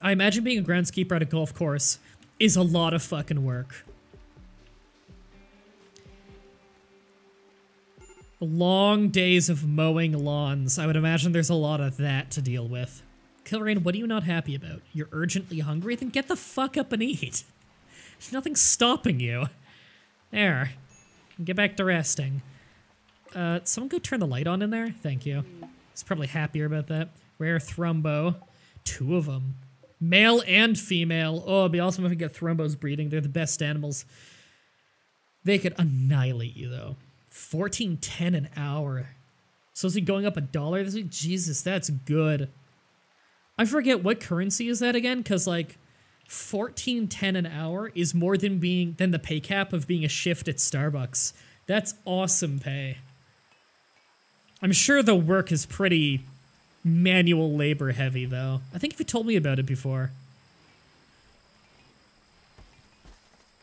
I imagine being a groundskeeper at a golf course is a lot of fucking work. Long days of mowing lawns. I would imagine there's a lot of that to deal with. Kilrain, what are you not happy about? You're urgently hungry? Then get the fuck up and eat. There's nothing stopping you. There. Get back to resting. Someone go turn the light on in there? Thank you. He's probably happier about that. Rare Thrumbo. 2 of them. Male and female. Oh, it'd be awesome if we get Thrumbos breeding. They're the best animals. They could annihilate you, though. 14.10 an hour. So is he going up $1 this week? Jesus, that's good. I forget what currency is that again, because like 14.10 an hour is more than the pay cap of being a shift at Starbucks. That's awesome pay. I'm sure the work is pretty manual labor heavy though. I think if you told me about it before.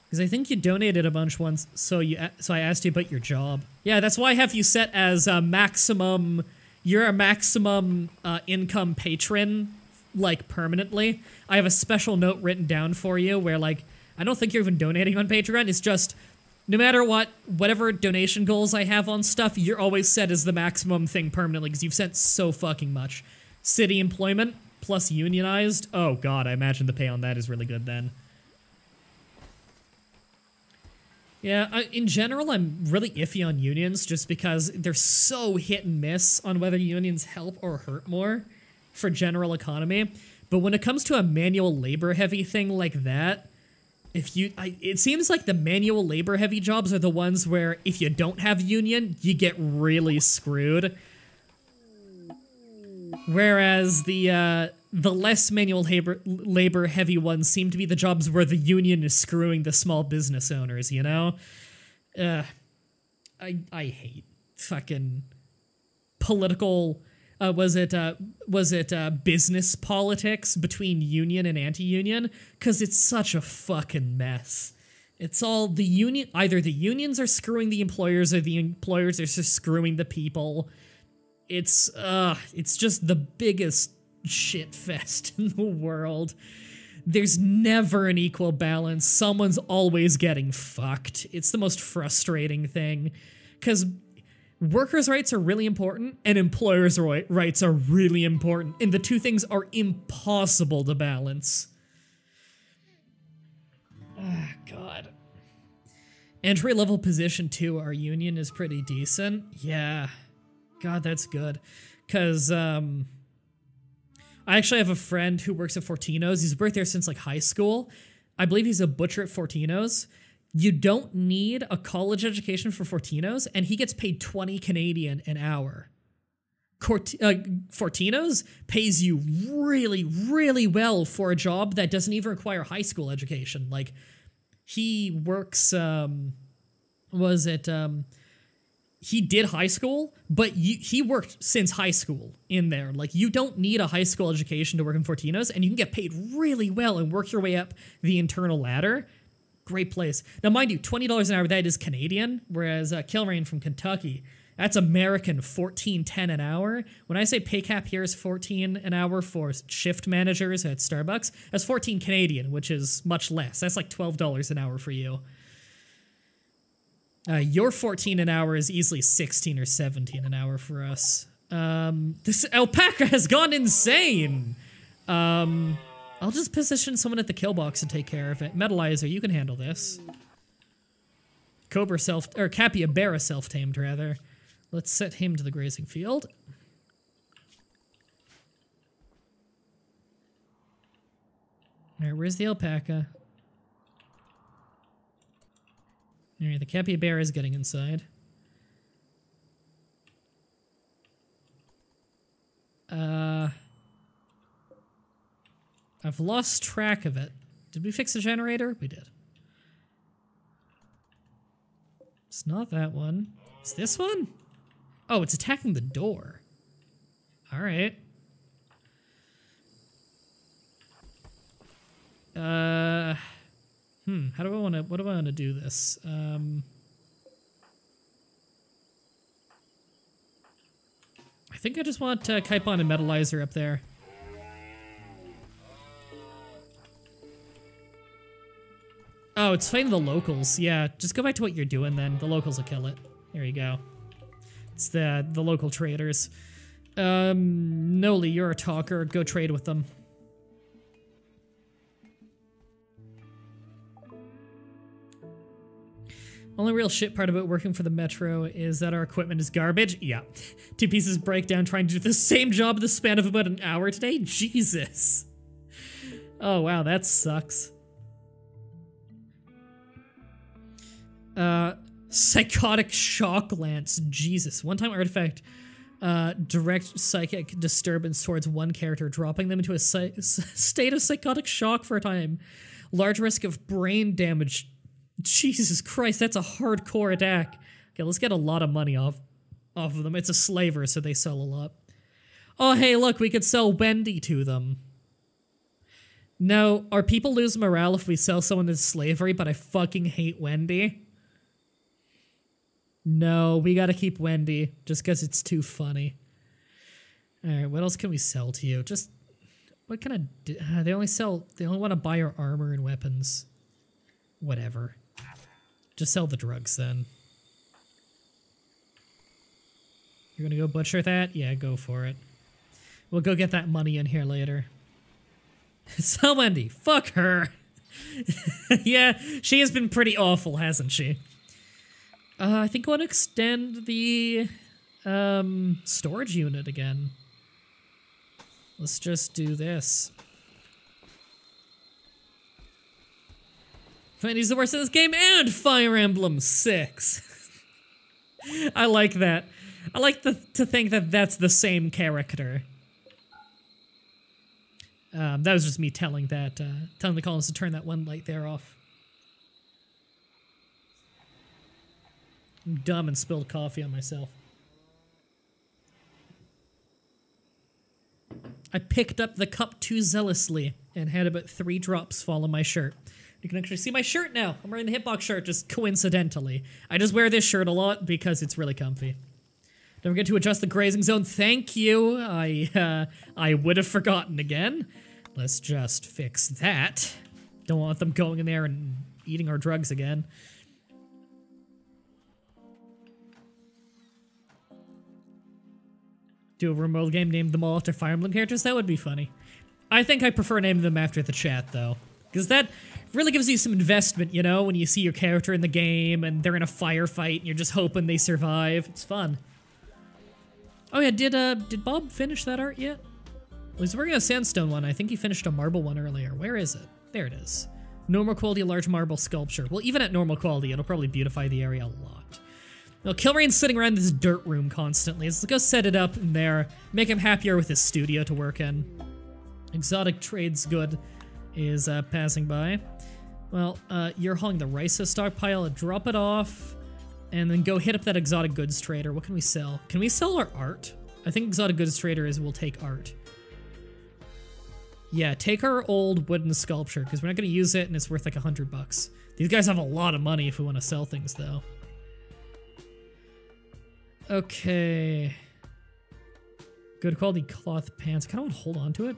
Because I think you donated a bunch once, so I asked you about your job. Yeah, that's why I have you set as a maximum. You're a maximum income patron, like permanently. I have a special note written down for you where like I don't think you're even donating on Patreon. It's just no matter what, whatever donation goals I have on stuff, you're always set as the maximum thing permanently because you've sent so fucking much. City employment plus unionized. Oh god, I imagine the pay on that is really good then. Yeah, in general, I'm really iffy on unions just because they're so hit and miss on whether unions help or hurt more for general economy. But when it comes to a manual labor heavy thing like that, it seems like the manual labor heavy jobs are the ones where if you don't have union, you get really screwed. Whereas the less manual labor heavy ones seem to be the jobs where the union is screwing the small business owners, you know? I hate fucking political, was it business politics between union and anti-union? Because it's such a fucking mess. It's all the union, either the unions are screwing the employers or the employers are just screwing the people. It's just the biggest shit fest in the world. There's never an equal balance. Someone's always getting fucked. It's the most frustrating thing because workers' rights are really important and employers' rights are really important, and the two things are impossible to balance. Ah, God. Entry level position 2, our union is pretty decent. Yeah. God, that's good. Because, I actually have a friend who works at Fortino's. He's worked there since, like, high school. I believe he's a butcher at Fortino's. You don't need a college education for Fortino's, and he gets paid 20 Canadian an hour. Fortino's pays you really, really well for a job that doesn't even require high school education. Like, he works, he did high school, but he worked since high school in there. Like, you don't need a high school education to work in Fortino's, and you can get paid really well and work your way up the internal ladder. Great place. Now, mind you, $20 an hour, that is Canadian, whereas Kilrain from Kentucky, that's American, $14.10 an hour. When I say pay cap here is $14 an hour for shift managers at Starbucks, that's 14 Canadian, which is much less. That's like $12 an hour for you. Your 14 an hour is easily 16 or 17 an hour for us. This alpaca has gone insane! I'll just position someone at the kill box and take care of it. Metalizer, you can handle this. Capybara self-tamed, rather. Let's set him to the grazing field. Alright, where's the alpaca? Alright, the capybara is getting inside. I've lost track of it. Did we fix the generator? We did. It's not that one. It's this one? Oh, it's attacking the door. Alright. How do I wanna, what do I wanna do this? I think I just want Kaipon and Metalizer up there. Oh, it's fighting the locals. Yeah, just go back to what you're doing then. The locals will kill it. There you go. It's the local traders. Noli, you're a talker. Go trade with them. Only real shit part about working for the Metro is that our equipment is garbage. Yeah. 2 pieces break down trying to do the same job in the span of about an hour today? Jesus. Oh, wow, that sucks. Psychotic shock lance. Jesus. One-time artifact. Direct psychic disturbance towards one character, dropping them into a state of psychotic shock for a time. Large risk of brain damage. Jesus Christ, that's a hardcore attack. Okay, let's get a lot of money off of them. It's a slaver, so they sell a lot. Oh, hey, look, we could sell Wendy to them. No, our people lose morale if we sell someone into slavery, but I fucking hate Wendy. No, we gotta keep Wendy, just because it's too funny. Alright, what else can we sell to you? Just, what kind of... they only want to buy our armor and weapons. Whatever. Just sell the drugs, then. You're gonna go butcher that? Yeah, go for it. We'll go get that money in here later. So, Wendy, fuck her. Yeah, she has been pretty awful, hasn't she? I think I want to extend the storage unit again. Let's just do this. Wendy's the worst in this game, and Fire Emblem 6. I like that. I like to think that that's the same character. That was just me telling the colonists to turn that one light there off. I'm dumb and spilled coffee on myself. I picked up the cup too zealously and had about 3 drops fall on my shirt. You can actually see my shirt now. I'm wearing the Hitbox shirt just coincidentally. I just wear this shirt a lot because it's really comfy. Don't forget to adjust the grazing zone. Thank you. I would have forgotten again. Let's just fix that. Don't want them going in there and eating our drugs again. Do a RimWorld game, name them all after Fire Emblem characters? That would be funny. I think I prefer naming them after the chat, though. Because that really gives you some investment, you know? When you see your character in the game, and they're in a firefight, and you're just hoping they survive. It's fun. Oh yeah, did Bob finish that art yet? Well, he's working on a sandstone one. I think he finished a marble one earlier. Where is it? There it is. Normal quality large marble sculpture. Well, even at normal quality, it'll probably beautify the area a lot. Now, Kilrain's sitting around this dirt room constantly. Let's go set it up in there. Make him happier with his studio to work in. Exotic trades good is passing by. Well, you're hauling the rice stockpile. Drop it off. And then go hit up that exotic goods trader. What can we sell? Can we sell our art? I think exotic goods trader will take art. Yeah, take our old wooden sculpture, because we're not going to use it, and it's worth like $100. These guys have a lot of money if we want to sell things, though. Okay. Good quality cloth pants. I kind of want to hold on to it.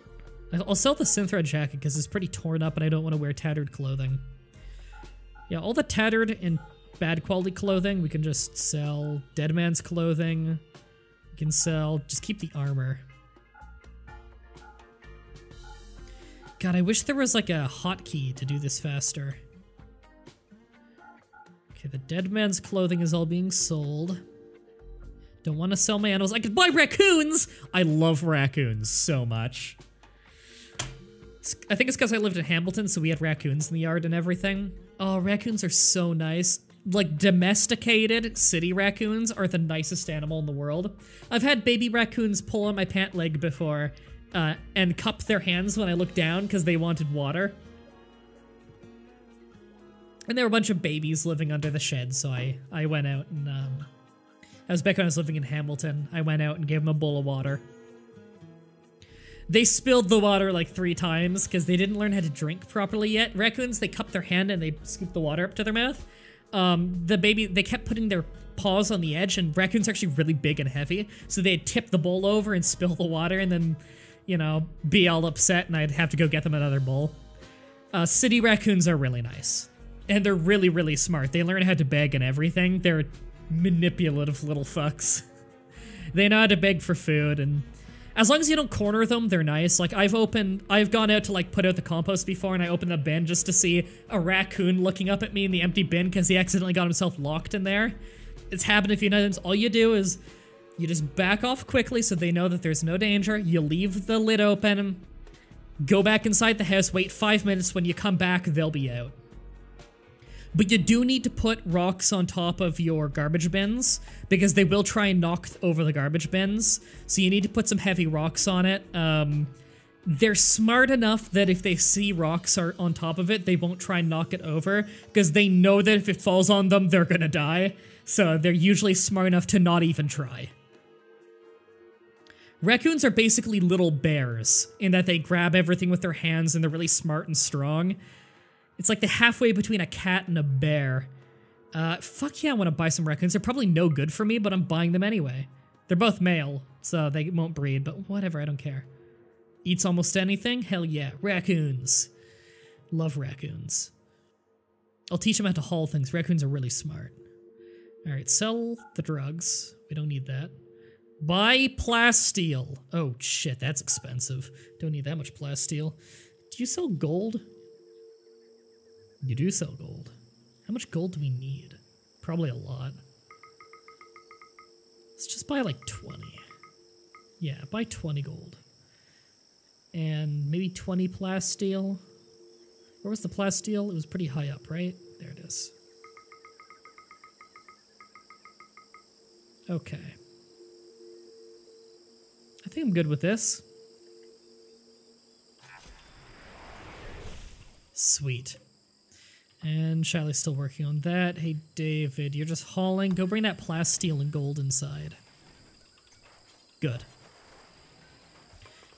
I'll sell the synthread jacket, because it's pretty torn up, and I don't want to wear tattered clothing. Yeah, all the tattered and bad quality clothing, we can just sell. Dead man's clothing. We can sell. Just keep the armor. God, I wish there was like a hotkey to do this faster. Okay, the dead man's clothing is all being sold. Don't want to sell my animals. I could buy raccoons! I love raccoons so much. I think it's because I lived in Hamilton, so we had raccoons in the yard and everything. Oh, raccoons are so nice. Like, domesticated city raccoons are the nicest animal in the world. I've had baby raccoons pull on my pant leg before, and cup their hands when I looked down because they wanted water. And there were a bunch of babies living under the shed, so I went out and, that was back when I was living in Hamilton. I went out and gave them a bowl of water. They spilled the water like 3 times because they didn't learn how to drink properly yet. Raccoons, they cup their hand and they scoop the water up to their mouth. They kept putting their paws on the edge, and raccoons are actually really big and heavy, so they'd tip the bowl over and spill the water and then, you know, be all upset, and I'd have to go get them another bowl. City raccoons are really nice. And they're really, really smart. They learn how to beg and everything. They're manipulative little fucks. They know how to beg for food, and as long as you don't corner them, they're nice. Like, I've gone out to, like, put out the compost before, and I opened the bin just to see a raccoon looking up at me in the empty bin because he accidentally got himself locked in there. It's happened a few times. All you do is you just back off quickly so they know that there's no danger. You leave the lid open, go back inside the house, wait 5 minutes. When you come back, they'll be out. But you do need to put rocks on top of your garbage bins because they will try and knock over the garbage bins. So you need to put some heavy rocks on it. They're smart enough that if they see rocks are on top of it, they won't try and knock it over because they know that if it falls on them, they're gonna die. So they're usually smart enough to not even try. Raccoons are basically little bears in that they grab everything with their hands and they're really smart and strong. It's like the halfway between a cat and a bear. Fuck yeah, I want to buy some raccoons. They're probably no good for me, but I'm buying them anyway. They're both male, so they won't breed, but whatever, I don't care. Eats almost anything? Hell yeah. Raccoons. Love raccoons. I'll teach them how to haul things. Raccoons are really smart. Alright, sell the drugs. We don't need that. Buy plasteel. Oh shit, that's expensive. Don't need that much plasteel. Do you sell gold? You do sell gold. How much gold do we need? Probably a lot. Let's just buy like 20. Yeah, buy 20 gold. And maybe 20 plasteel. Where was the plasteel? It was pretty high up, right? There it is. Okay. I think I'm good with this. Sweet. And Shiley's still working on that. Hey, David, you're just hauling. Go bring that plasteel and gold inside. Good.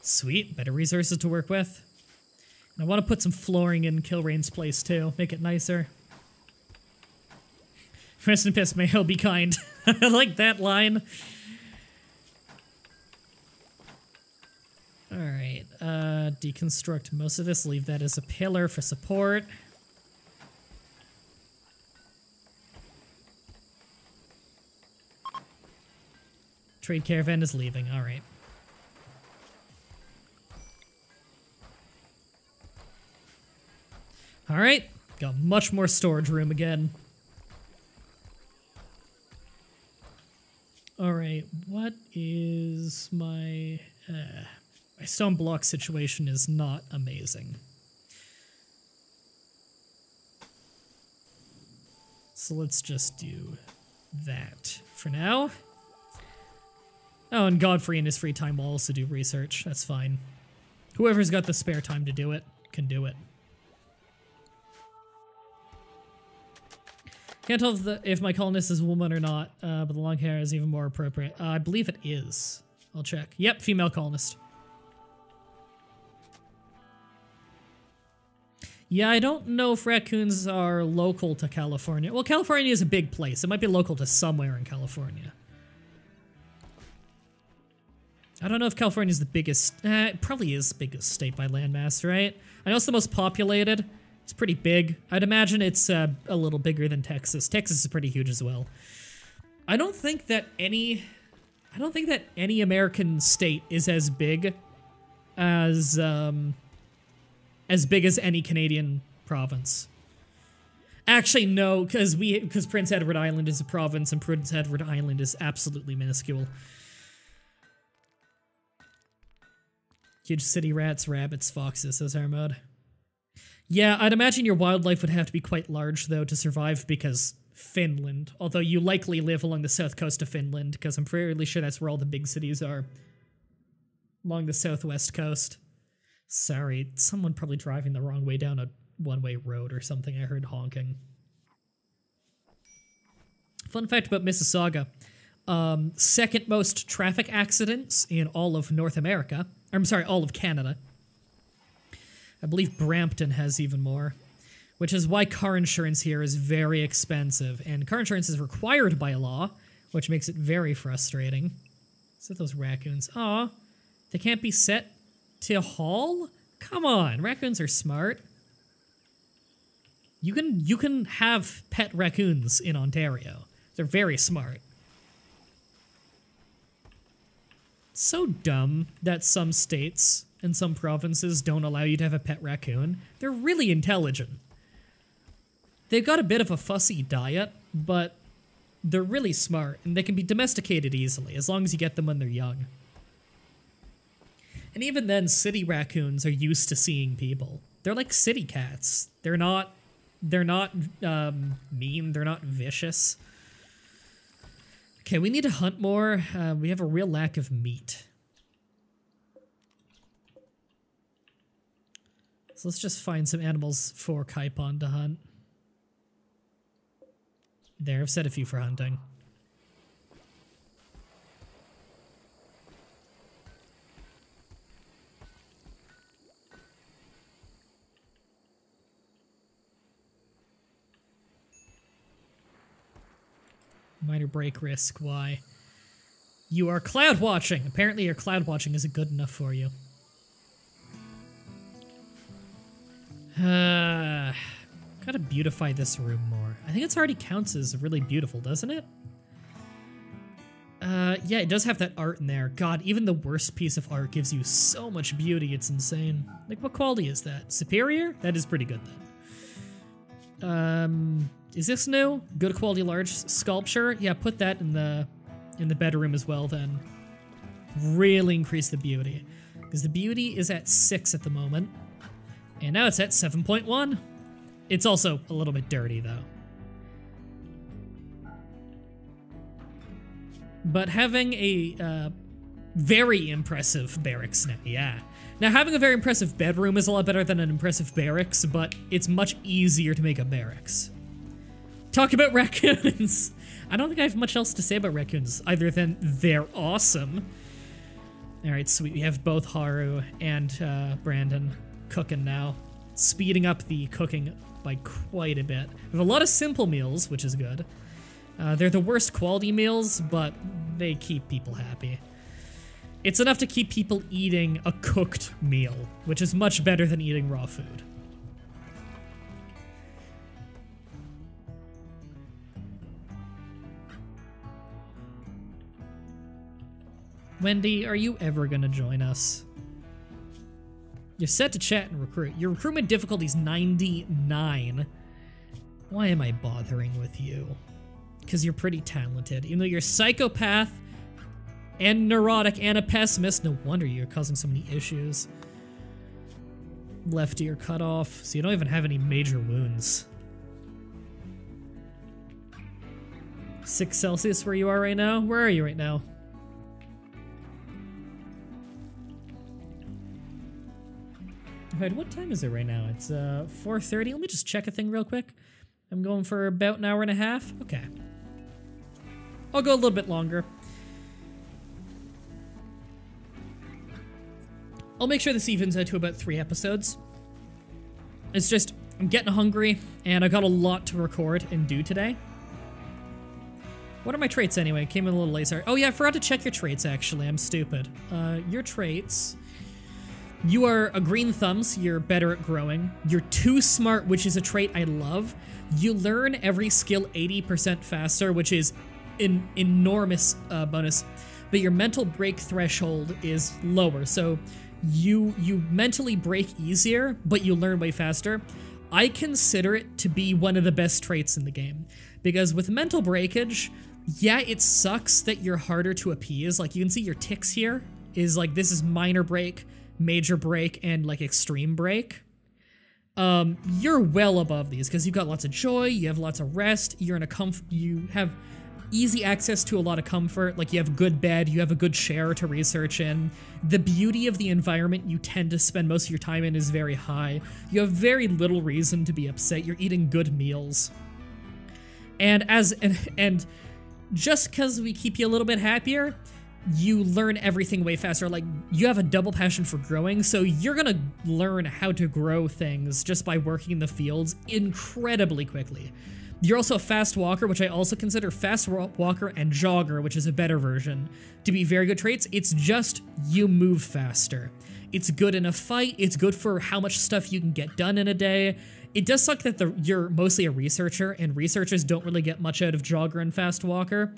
Sweet. Better resources to work with. And I want to put some flooring in Kilrain's place, too. Make it nicer. Rest in peace, may hell be kind. I like that line. Alright. Deconstruct most of this. Leave that as a pillar for support. Trade caravan is leaving, alright. Alright, got much more storage room again. Alright, what is my... my stone block situation is not amazing. So let's just do that for now. Oh, and Godfrey in his free time will also do research. That's fine. Whoever's got the spare time to do it can do it. Can't tell if my colonist is a woman or not, but the long hair is even more appropriate. I believe it is. I'll check. Yep, female colonist. Yeah, I don't know if raccoons are local to California. Well, California is a big place. It might be local to somewhere in California. I don't know if California is the biggest... it probably is the biggest state by landmass, right? I know it's the most populated. It's pretty big. I'd imagine it's a little bigger than Texas. Texas is pretty huge as well. I don't think that any American state is as big as any Canadian province. Actually, no, because Prince Edward Island is a province and Prince Edward Island is absolutely minuscule. Huge city rats, rabbits, foxes, says our mode. Yeah, I'd imagine your wildlife would have to be quite large, though, to survive, because Finland. Although you likely live along the south coast of Finland, because I'm fairly sure that's where all the big cities are. Along the southwest coast. Sorry, someone probably driving the wrong way down a one-way road or something. I heard honking. Fun fact about Mississauga. Second most traffic accidents in all of North America. I'm sorry, all of Canada. I believe Brampton has even more, which is why car insurance here is very expensive, and car insurance is required by law, which makes it very frustrating. So those raccoons. Aw, they can't be set to haul? Come on, raccoons are smart. You can have pet raccoons in Ontario. They're very smart. So dumb that some states and some provinces don't allow you to have a pet raccoon. They're really intelligent. They've got a bit of a fussy diet, but they're really smart, and they can be domesticated easily, as long as you get them when they're young. And even then, city raccoons are used to seeing people. They're like city cats. They're not mean, they're not vicious. Okay, we need to hunt more. We have a real lack of meat. So let's just find some animals for Kaipon to hunt. There, I've set a few for hunting. Minor break risk, why? You are cloud watching! Apparently your cloud watching isn't good enough for you. Gotta beautify this room more. I think it already counts as really beautiful, doesn't it? Yeah, it does have that art in there. God, even the worst piece of art gives you so much beauty, it's insane. Like, what quality is that? Superior? That is pretty good, then. Is this new? Good quality large sculpture? Yeah, put that in the bedroom as well, then. Really increase the beauty. Because the beauty is at 6 at the moment. And now it's at 7.1. It's also a little bit dirty, though. But having a very impressive barracks now, yeah. Now, having a very impressive bedroom is a lot better than an impressive barracks, but it's much easier to make a barracks. Talk about raccoons! I don't think I have much else to say about raccoons, other than they're awesome. Alright, sweet. We have both Haru and Brandon cooking now. Speeding up the cooking by quite a bit. We have a lot of simple meals, which is good. They're the worst quality meals, but they keep people happy. It's enough to keep people eating a cooked meal, which is much better than eating raw food. Wendy, are you ever gonna join us? You're set to chat and recruit. Your recruitment difficulty is 99. Why am I bothering with you? Because you're pretty talented. Even though you're a psychopath and neurotic and a pessimist, no wonder you're causing so many issues. Left ear cut off, so you don't even have any major wounds. 6 Celsius where you are right now? Where are you right now? Alright, what time is it right now? It's 4:30. Let me just check a thing real quick. I'm going for about an hour and a half. Okay. I'll go a little bit longer. I'll make sure this evens out to about 3 episodes. It's just, I'm getting hungry, and I got a lot to record and do today. What are my traits anyway? Came in a little late, sorry. Oh yeah, I forgot to check your traits actually, I'm stupid. Your traits... You are a green thumb, so you're better at growing. You're too smart, which is a trait I love. You learn every skill 80% faster, which is an enormous bonus. But your mental break threshold is lower, so you mentally break easier, but you learn way faster. I consider it to be one of the best traits in the game. Because with mental breakage, yeah, it sucks that you're harder to appease. Like, you can see your ticks here is like, this is minor break, major break, and like extreme break. You're well above these because you've got lots of joy, you have lots of rest, you're in a you have easy access to a lot of comfort, like you have good bed, you have a good chair to research in. The beauty of the environment you tend to spend most of your time in is very high. You have very little reason to be upset, you're eating good meals. And just because we keep you a little bit happier, you learn everything way faster. Like, you have a double passion for growing, so you're gonna learn how to grow things just by working in the fields incredibly quickly. You're also a fast walker, which I also consider fast walker and jogger, which is a better version, to be very good traits. It's just you move faster. It's good in a fight. It's good for how much stuff you can get done in a day. It does suck that you're mostly a researcher, and researchers don't really get much out of Jogger and Fast Walker.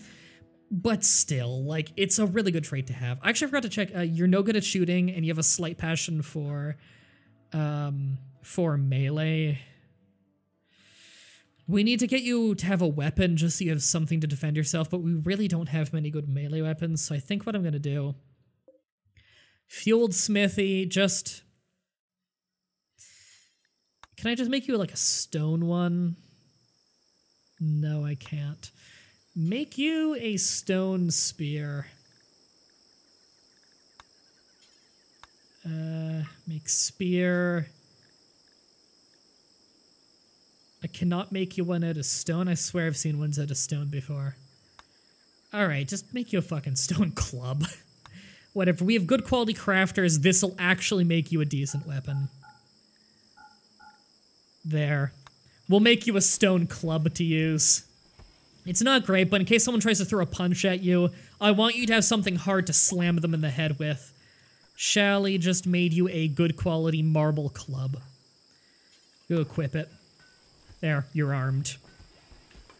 But still, like, it's a really good trait to have. I actually forgot to check. You're no good at shooting, and you have a slight passion for melee. We need to get you to have a weapon just so you have something to defend yourself, but we really don't have many good melee weapons, so I think what I'm gonna do... Fueled smithy, just... Can I just make you like a stone one? No, I can't. Make you a stone spear. Make spear. I cannot make you one out of stone. I swear I've seen ones out of stone before. Alright, just make you a fucking stone club. Whatever, we have good quality crafters. This'll actually make you a decent weapon. There. We'll make you a stone club to use. It's not great, but in case someone tries to throw a punch at you, I want you to have something hard to slam them in the head with. Shally just made you a good quality marble club. Go equip it. There, you're armed.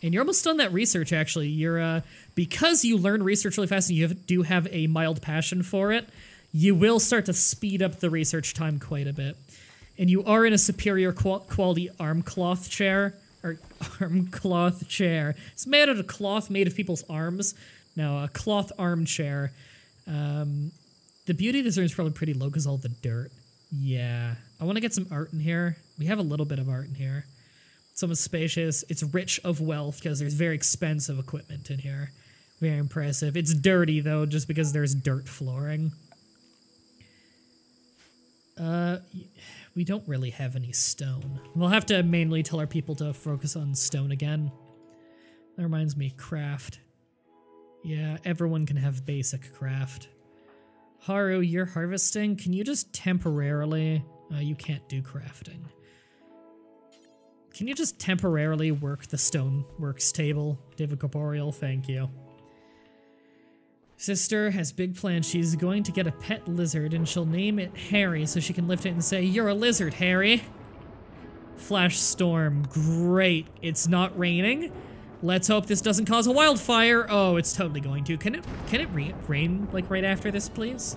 And you're almost done that research, actually. You're, because you learn research really fast and you do have a mild passion for it, you will start to speed up the research time quite a bit. And you are in a superior quality arm cloth chair. Or arm cloth chair. It's made out of cloth made of people's arms. No, a cloth armchair. The beauty of this room is probably pretty low because all the dirt. Yeah. I want to get some art in here. We have a little bit of art in here. Somewhat spacious. It's rich of wealth because there's very expensive equipment in here. Very impressive. It's dirty though, just because there's dirt flooring. We don't really have any stone. We'll have to mainly tell our people to focus on stone again. That reminds me, craft. Yeah, everyone can have basic craft. Haru, you're harvesting. Can you just temporarily... you can't do crafting. Can you just temporarily work the stoneworks table? David Corporeal, thank you. Sister has big plans. She's going to get a pet lizard and she'll name it Harry so she can lift it and say, "You're a lizard, Harry." Flash storm. Great. It's not raining. Let's hope this doesn't cause a wildfire. Oh, it's totally going to. Can it rain like right after this, please?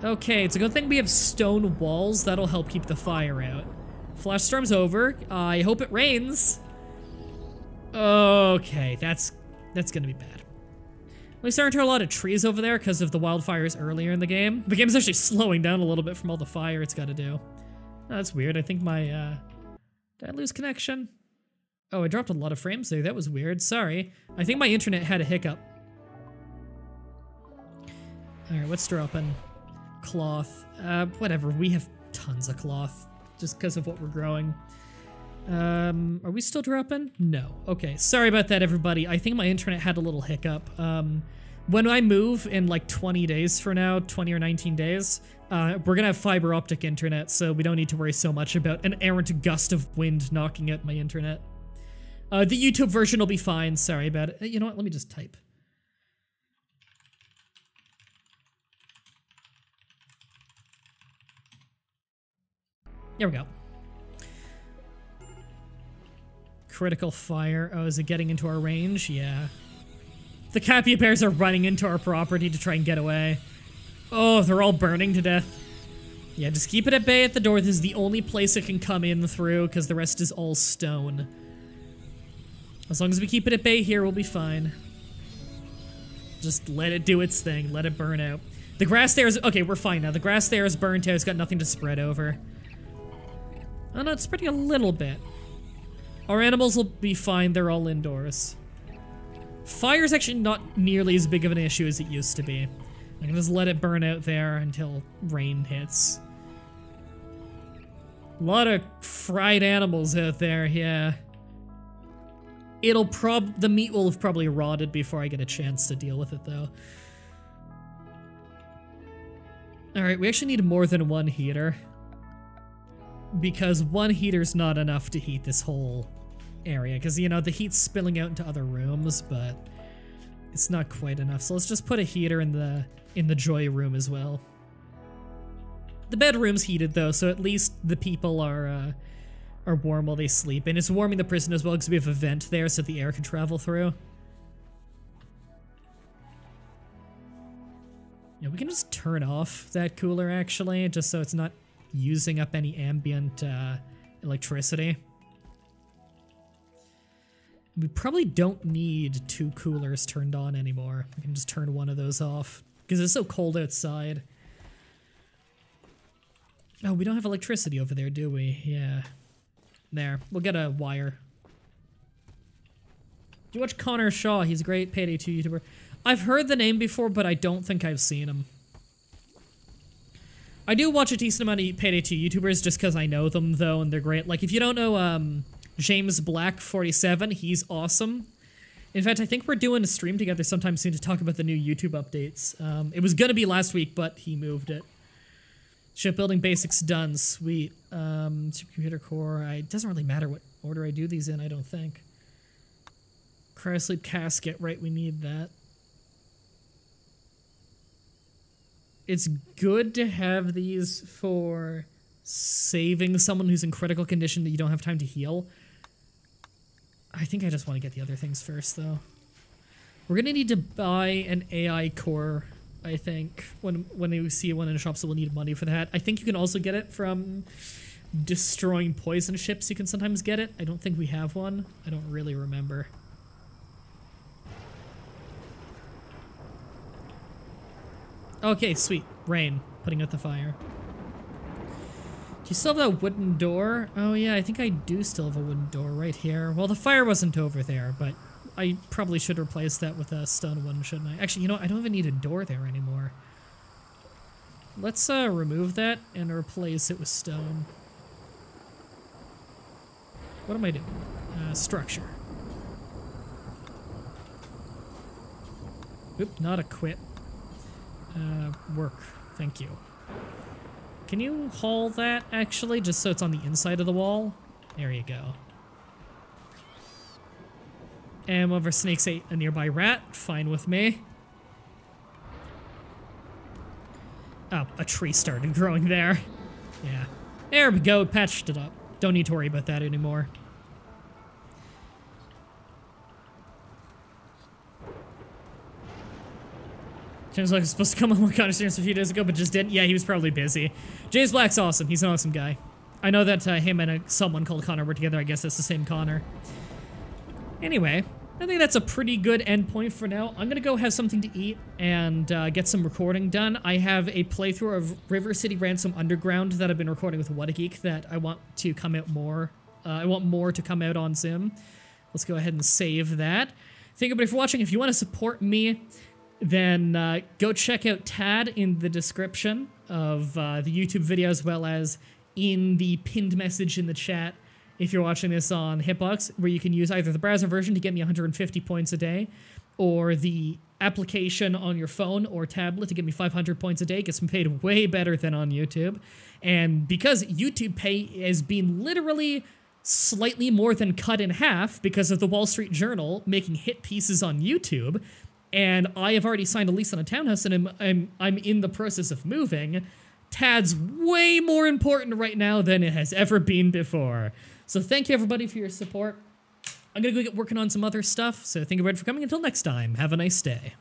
Okay, it's a good thing we have stone walls. That'll help keep the fire out. Flash storm's over. I hope it rains. Okay, that's gonna be bad. At least there aren't a lot of trees over there because of the wildfires earlier in the game. The game's actually slowing down a little bit from all the fire it's got to do. Oh, that's weird. I think my, did I lose connection? Oh, I dropped a lot of frames there. That was weird. Sorry. I think my internet had a hiccup. Alright, what's dropping? Cloth. Whatever. We have tons of cloth just because of what we're growing. Are we still dropping? No. Okay, sorry about that, everybody. I think my internet had a little hiccup. When I move in like 20 days from now, 20 or 19 days, we're gonna have fiber optic internet, so we don't need to worry so much about an errant gust of wind knocking out my internet. The YouTube version will be fine. Sorry about it. You know what? Let me just type. There we go. Critical fire. Oh, is it getting into our range? Yeah. The capybaras are running into our property to try and get away. Oh, they're all burning to death. Yeah, just keep it at bay at the door. This is the only place it can come in through, because the rest is all stone. As long as we keep it at bay here, we'll be fine. Just let it do its thing. Let it burn out. The grass there is... Okay, we're fine now. The grass there is burnt out. It's got nothing to spread over. Oh, no, it's spreading a little bit. Our animals will be fine. They're all indoors. Fire's actually not nearly as big of an issue as it used to be. I can just let it burn out there until rain hits. A lot of fried animals out there, yeah. The meat will have probably rotted before I get a chance to deal with it, though. Alright, we actually need more than one heater. Because one heater's not enough to heat this whole area. Because, you know, the heat's spilling out into other rooms, but it's not quite enough. So let's just put a heater in the joy room as well. The bedroom's heated though, so at least the people are warm while they sleep. And it's warming the prison as well because we have a vent there so the air can travel through. Yeah, we can just turn off that cooler actually, just so it's not using up any ambient electricity. We probably don't need 2 coolers turned on anymore. We can just turn one of those off because it's so cold outside. Oh, we don't have electricity over there, do we? Yeah. There. We'll get a wire. Do you watch Connor Shaw? He's a great Payday 2 YouTuber. I've heard the name before, but I don't think I've seen him. I do watch a decent amount of Payday 2 YouTubers just because I know them, though, and they're great. Like, if you don't know, James Black 47, he's awesome. In fact, I think we're doing a stream together sometime soon to talk about the new YouTube updates. It was gonna be last week, but he moved it. Shipbuilding basics done, sweet. Supercomputer core, it doesn't really matter what order I do these in, I don't think. Cryosleep casket, right, we need that. It's good to have these for saving someone who's in critical condition that you don't have time to heal. I think I just want to get the other things first, though. We're gonna need to buy an AI core, I think. When we see one in the shop, so we'll need money for that. I think you can also get it from destroying poison ships. You can sometimes get it. I don't think we have one. I don't really remember. Okay, sweet. Rain. Putting out the fire. Do you still have that wooden door? Oh yeah, I think I do still have a wooden door right here. Well, the fire wasn't over there, but I probably should replace that with a stone one, shouldn't I? Actually, you know what? I don't even need a door there anymore. Let's remove that and replace it with stone. What am I doing? Structure. Oop, not a quit. Work. Thank you. Can you haul that, actually, just so it's on the inside of the wall? There you go. And one of our snakes ate a nearby rat. Fine with me. Oh, a tree started growing there. Yeah. There we go, patched it up. Don't need to worry about that anymore. James Black was supposed to come on What Kind of Streams a few days ago, but just didn't. Yeah, he was probably busy. James Black's awesome. He's an awesome guy. I know that him and someone called Connor were together. I guess that's the same Connor. Anyway, I think that's a pretty good endpoint for now. I'm gonna go have something to eat and get some recording done. I have a playthrough of River City Ransom Underground that I've been recording with What a Geek that I want to come out more. I want more to come out on soon. Let's go ahead and save that. Thank you everybody for watching. If you want to support me, then go check out Tad in the description of the YouTube video, as well as in the pinned message in the chat if you're watching this on Hitbox, where you can use either the browser version to get me 150 points a day, or the application on your phone or tablet to get me 500 points a day. It gets me paid way better than on YouTube. And because YouTube pay has been literally slightly more than cut in half because of the Wall Street Journal making hit pieces on YouTube, and I have already signed a lease on a townhouse and I'm in the process of moving, Tad's way more important right now than it has ever been before. So thank you everybody for your support. I'm gonna go get working on some other stuff, so thank you everybody for coming. Until next time, have a nice day.